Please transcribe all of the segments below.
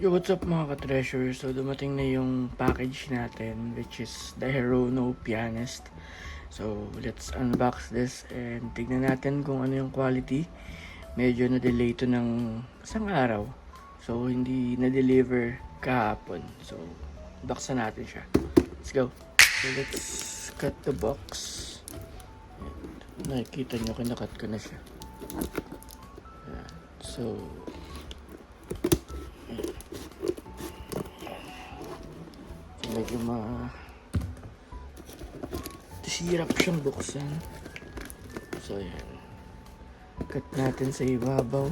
Yo, what's up mga ka-treasure? So, dumating na yung package natin, which is the Hirono Pianist. So, let's unbox this and tignan natin kung ano yung quality. Medyo na-delay to ng isang araw. So, hindi na-deliver kahapon. So, unboxan natin siya. Let's go! So, let's cut the box. And, nakikita nyo, kinakat ko na siya. So, medyo hirap siyang buksan. So, yan. Cut natin sa ibabaw.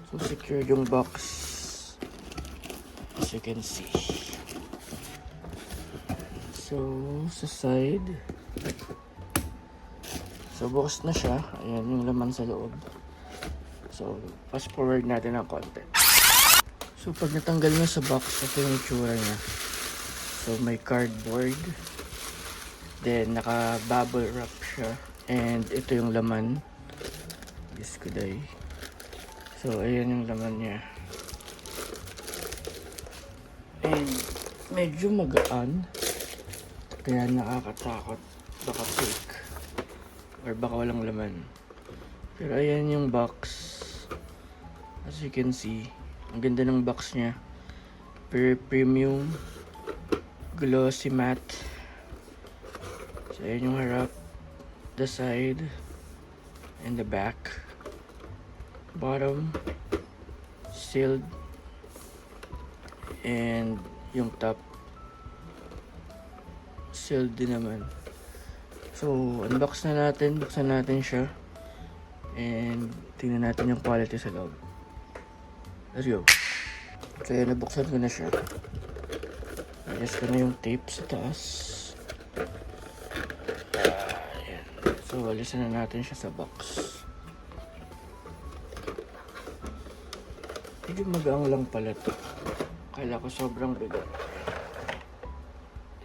So, secure yung box. As you can see. So, sa side. So, bukas na siya. Ayan yung laman sa loob. So, fast forward natin ang konti. So, pag natanggal mo sa box, ito yung itsura niya. So, may cardboard. Then, naka-bubble wrap siya. And, ito yung laman. Yes, kuday. So, ayan yung laman niya. And, medyo magaan. Kaya nakakatakot. Baka fake. Or baka walang laman. Pero, ayan yung box. As you can see, ang ganda ng box niya. Very premium, glossy matte. So, ayan yung harap, the side, and the back. Bottom, sealed, and yung top, sealed din naman. So, unbox na natin, buksan natin siya. And, tingnan natin yung quality sa loob. Let's go. So, yan, nabuksan ko na siya. Ayos ko na yung tape sa taas. Ayan. So, alisan na natin siya sa box. Medyo magaang lang pala to. Kala ko sobrang bigat.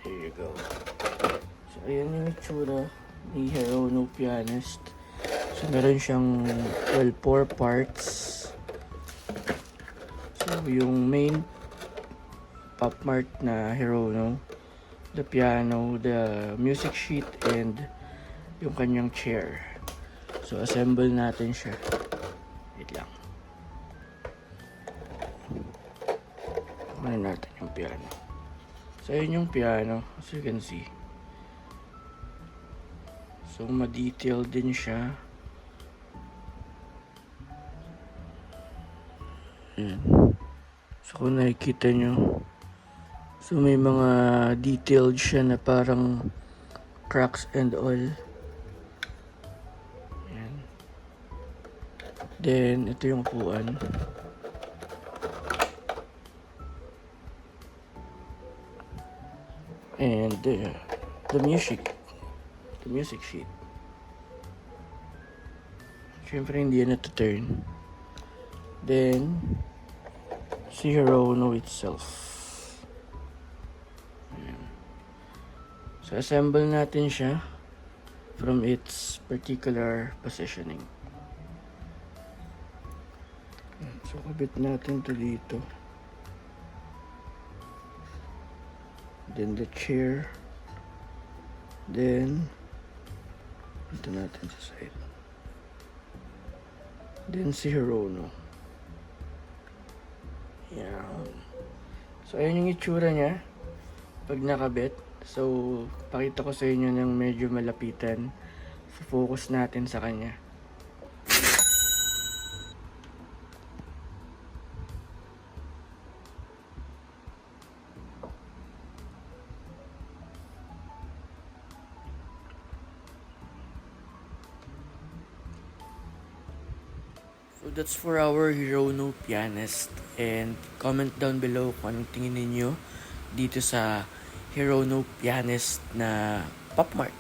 There you go. So, ayan yung itsura ni Hirono Pianist. So, meron siyang 4 parts. So, yung main pop mart na Hirono, the piano, the music sheet, and yung kanyang chair. So, assemble natin siya. Wait lang. Kunin natin yung piano. So, yun yung piano, as you can see. So, ma-detail din siya. Ayan. So, kung nakikita nyo, so may mga detailed siya na parang cracks and all. Ayan. Then, ito yung upuan. And the music sheet. Siyempre, hindi yan na-turn. Then, si Hirono itself. Ayan. So, assemble natin siya from its particular positioning. Ayan. So, kabit natin to dito. Then, the chair. Then, ito natin sa side. Then, si Hirono. Yan. So, ayun yung itsura niya pag nakabit. So, pakita ko sa inyo ng medyo malapitan. So, focus natin sa kanya. So, that's for our Hirono Pianist. And comment down below kung anong tingin ninyo dito sa Hirono Pianist na Pop Mart.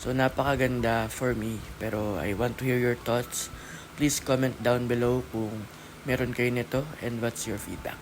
So, napakaganda for me. Pero I want to hear your thoughts. Please comment down below kung meron kayo nito and what's your feedback.